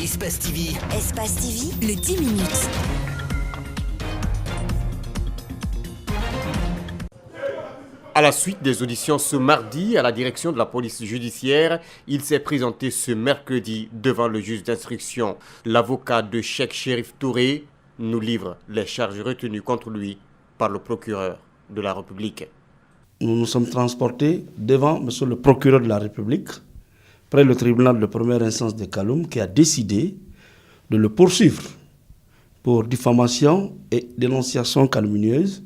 Espace TV. Espace TV, le 10 minutes. À la suite des auditions ce mardi à la direction de la police judiciaire, il s'est présenté ce mercredi devant le juge d'instruction. L'avocat de Cheikh Chérif Touré nous livre les charges retenues contre lui par le procureur de la République. Nous nous sommes transportés devant monsieur le procureur de la République, près le tribunal de première instance de Kaloum, qui a décidé de le poursuivre pour diffamation et dénonciation calomnieuse,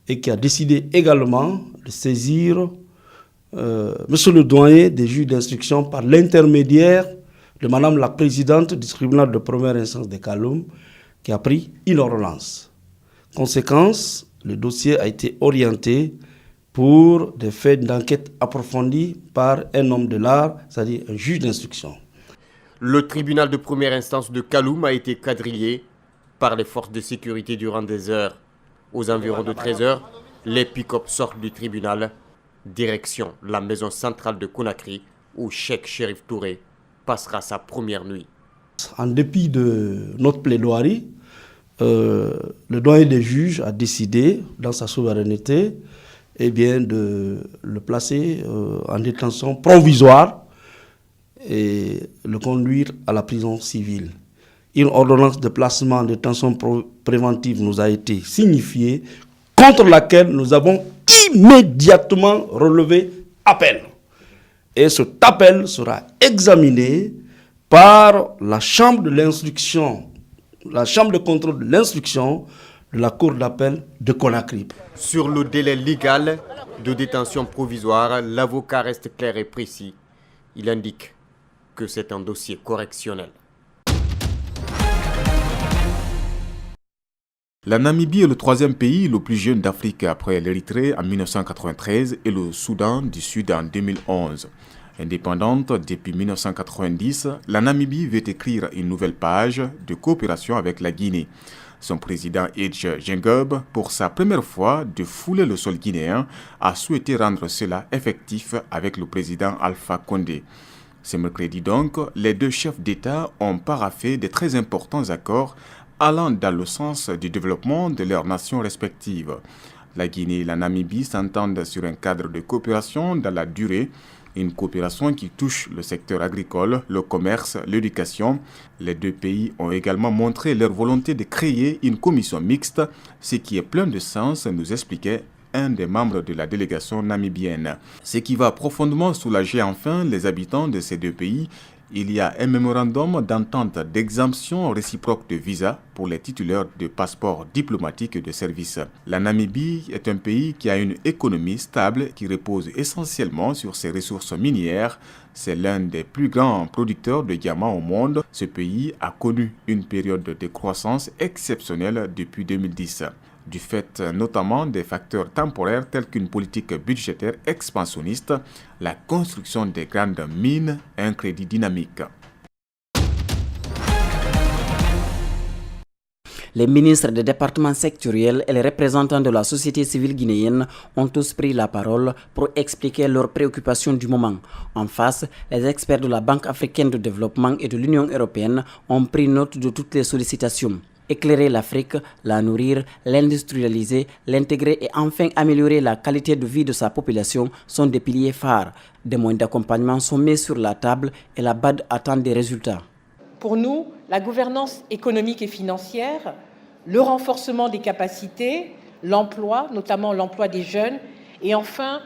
et qui a décidé également de saisir monsieur le doyen des juges d'instruction par l'intermédiaire de madame la présidente du tribunal de première instance de Kaloum, qui a pris une ordonnance. Conséquence, le dossier a été orienté pour des faits d'enquête approfondis par un homme de l'art, c'est-à-dire un juge d'instruction. Le tribunal de première instance de Kaloum a été quadrillé par les forces de sécurité durant des heures. Aux environs de 13 heures, les pick-up sortent du tribunal, direction la maison centrale de Conakry, où Cheikh Chérif Touré passera sa première nuit. En dépit de notre plaidoirie, le doyen des juges a décidé, dans sa souveraineté, de le placer en détention provisoire et le conduire à la prison civile. Une ordonnance de placement en détention préventive nous a été signifiée, contre laquelle nous avons immédiatement relevé appel. Et cet appel sera examiné par la chambre de l'instruction, la chambre de contrôle de l'instruction de la cour d'appel de Conakry. Sur le délai légal de détention provisoire, l'avocat reste clair et précis. Il indique que c'est un dossier correctionnel. La Namibie est le troisième pays le plus jeune d'Afrique après l'Érythrée en 1993 et le Soudan du Sud en 2011. Indépendante depuis 1990, la Namibie veut écrire une nouvelle page de coopération avec la Guinée. Son président Edge Gengob, pour sa première fois de fouler le sol guinéen, a souhaité rendre cela effectif avec le président Alpha Condé. Ce mercredi donc, les deux chefs d'État ont paraphé de très importants accords allant dans le sens du développement de leurs nations respectives. La Guinée et la Namibie s'entendent sur un cadre de coopération dans la durée, une coopération qui touche le secteur agricole, le commerce, l'éducation. Les deux pays ont également montré leur volonté de créer une commission mixte, ce qui est plein de sens, nous expliquait un des membres de la délégation namibienne. Ce qui va profondément soulager enfin les habitants de ces deux pays. Il y a un mémorandum d'entente d'exemption réciproque de visa pour les titulaires de passeports diplomatiques et de services. La Namibie est un pays qui a une économie stable qui repose essentiellement sur ses ressources minières. C'est l'un des plus grands producteurs de diamants au monde. Ce pays a connu une période de croissance exceptionnelle depuis 2010. Du fait notamment des facteurs temporaires tels qu'une politique budgétaire expansionniste, la construction des grandes mines et un crédit dynamique. Les ministres des départements sectoriels et les représentants de la société civile guinéenne ont tous pris la parole pour expliquer leurs préoccupations du moment. En face, les experts de la Banque africaine de développement et de l'Union européenne ont pris note de toutes les sollicitations. Éclairer l'Afrique, la nourrir, l'industrialiser, l'intégrer et enfin améliorer la qualité de vie de sa population sont des piliers phares. Des moyens d'accompagnement sont mis sur la table et la BAD attend des résultats. Pour nous, la gouvernance économique et financière, le renforcement des capacités, l'emploi, notamment l'emploi des jeunes, et enfin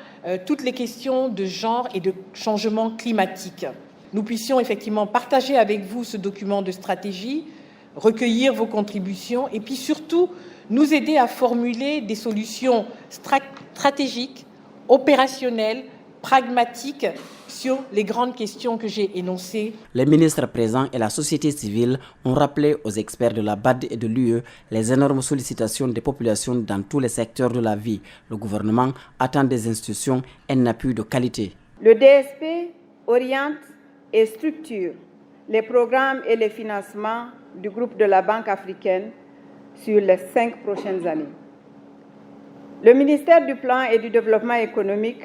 toutes les questions de genre et de changement climatique. Nous puissions effectivement partager avec vous ce document de stratégie, recueillir vos contributions et puis surtout nous aider à formuler des solutions stratégiques, opérationnelles, pragmatiques sur les grandes questions que j'ai énoncées. Les ministres présents et la société civile ont rappelé aux experts de la BAD et de l'UE les énormes sollicitations des populations dans tous les secteurs de la vie. Le gouvernement attend des institutions un appui de qualité. Le DSP oriente et structure les programmes et les financements du groupe de la Banque africaine sur les 5 prochaines années. Le ministère du Plan et du Développement économique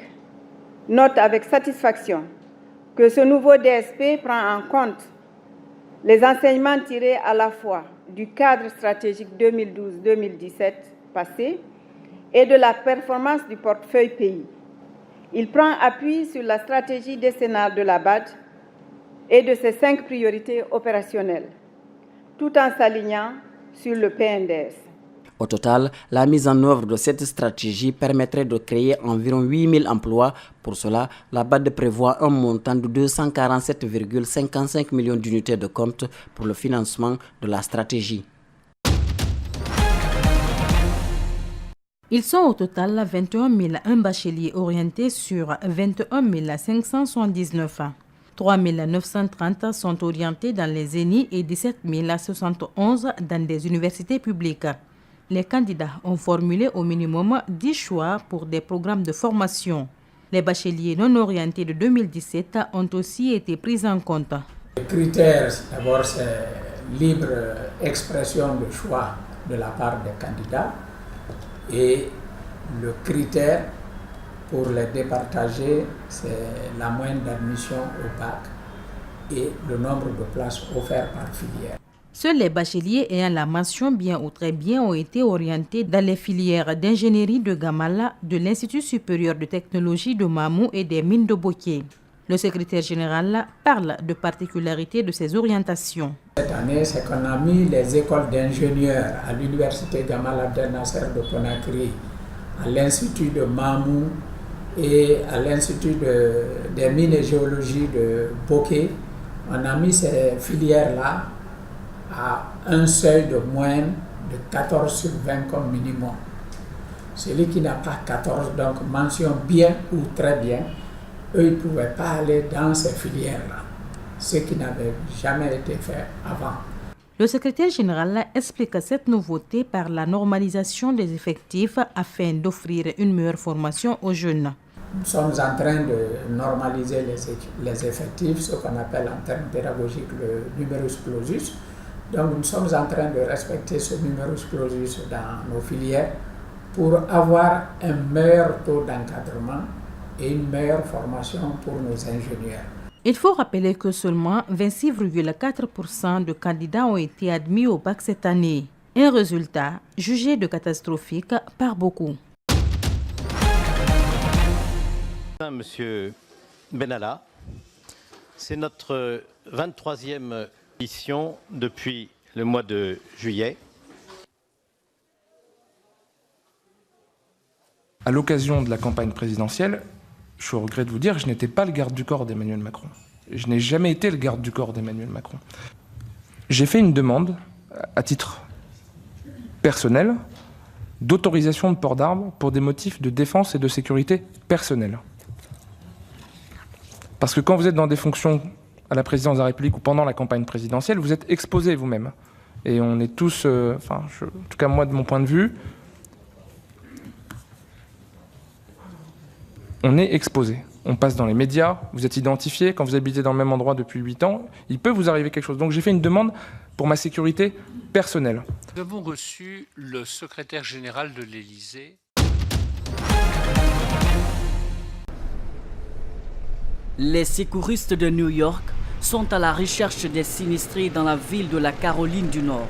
note avec satisfaction que ce nouveau DSP prend en compte Les enseignements tirés à la fois du cadre stratégique 2012-2017 passé et de la performance du portefeuille pays. Il prend appui sur la stratégie décennale de la BAD et de ses 5 priorités opérationnelles, tout en s'alignant sur le PNDS. Au total, la mise en œuvre de cette stratégie permettrait de créer environ 8 000 emplois. Pour cela, la BAD prévoit un montant de 247,55 millions d'unités de compte pour le financement de la stratégie. Ils sont au total 21 001 bacheliers orientés sur 21 579. 3 930 sont orientés dans les ENI et 17 071 dans des universités publiques. Les candidats ont formulé au minimum 10 choix pour des programmes de formation. Les bacheliers non orientés de 2017 ont aussi été pris en compte. Les critères, d'abord, c'est libre expression de choix de la part des candidats. Et le critère pour les départager, c'est la moyenne d'admission au bac et le nombre de places offertes par filière. Seuls les bacheliers ayant la mention bien ou très bien ont été orientés dans les filières d'ingénierie de Gamala, de l'Institut supérieur de technologie de Mamou et des mines de Boké. Le secrétaire général parle de particularités de ces orientations. Cette année, c'est qu'on a mis les écoles d'ingénieurs à l'université Gamal Abdel Nasser de Conakry, à l'Institut de Mamou et à l'Institut des mines et géologie de Boké. On a mis ces filières-là à un seuil de moyenne de 14 sur 20 comme minimum. Celui qui n'a pas 14, donc mention bien ou très bien, eux, ils ne pouvaient pas aller dans ces filières-là, ce qui n'avait jamais été fait avant. Le secrétaire général explique cette nouveauté par la normalisation des effectifs afin d'offrir une meilleure formation aux jeunes. Nous sommes en train de normaliser les effectifs, ce qu'on appelle en termes pédagogiques le numerus clausus. Donc nous sommes en train de respecter ce numerus clausus dans nos filières pour avoir un meilleur taux d'encadrement et une meilleure formation pour nos ingénieurs. Il faut rappeler que seulement 26,4% de candidats ont été admis au bac cette année. Un résultat jugé de catastrophique par beaucoup. Monsieur Benalla, c'est notre 23e mission depuis le mois de juillet. À l'occasion de la campagne présidentielle, je regrette de vous dire, je n'étais pas le garde du corps d'Emmanuel Macron. Je n'ai jamais été le garde du corps d'Emmanuel Macron. J'ai fait une demande, à titre personnel, d'autorisation de port d'armes pour des motifs de défense et de sécurité personnels. Parce que quand vous êtes dans des fonctions à la présidence de la République ou pendant la campagne présidentielle, vous êtes exposé vous-même. Et on est tous, en tout cas moi de mon point de vue, on est exposé. On passe dans les médias, vous êtes identifié, quand vous habitez dans le même endroit depuis 8 ans, il peut vous arriver quelque chose. Donc j'ai fait une demande pour ma sécurité personnelle. Nous avons reçu le secrétaire général de l'Élysée. Les secouristes de New York sont à la recherche des sinistrés dans la ville de la Caroline du Nord.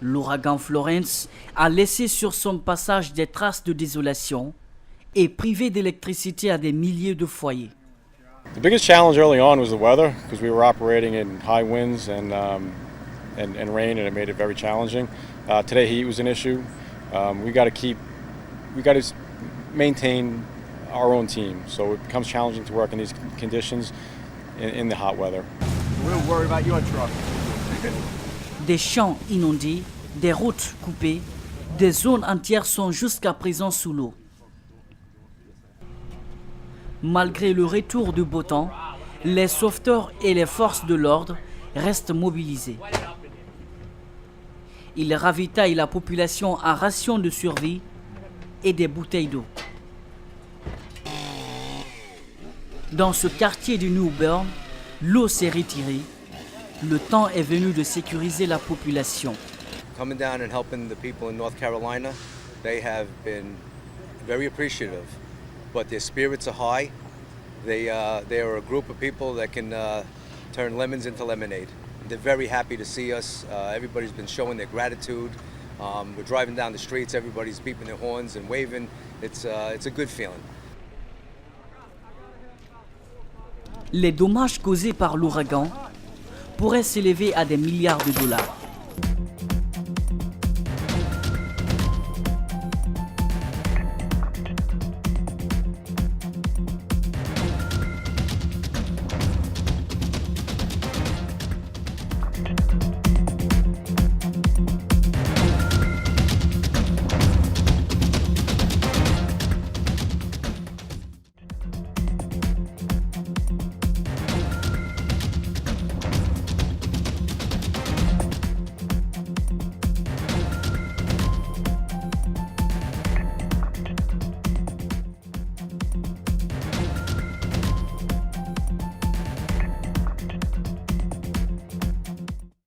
L'ouragan Florence a laissé sur son passage des traces de désolation et privé d'électricité à des milliers de foyers. The biggest challenge early on was the weather because we were operating in high winds and rain, and it made it very challenging. Today heat was an issue. We got to maintain our own team, so it becomes challenging to work in these conditions in the hot weather. We'll worry about your truck. Des champs inondés, des routes coupées, des zones entières sont jusqu'à présent sous l'eau. Malgré le retour du beau temps, les sauveteurs et les forces de l'ordre restent mobilisés. Ils ravitaillent la population en rations de survie et des bouteilles d'eau. Dans ce quartier du New Bern, l'eau s'est retirée. Le temps est venu de sécuriser la population. Coming down and helping the people in North Carolina, they have been very appreciative, but their spirits are high. They are a group of people that can turn lemons into lemonade. They're very happy to see us. Everybody's been showing their gratitude. We're driving down the streets, everybody's beeping their horns and waving. It's a good feeling. Les dommages causés par l'ouragan pourraient s'élever à des milliards de dollars.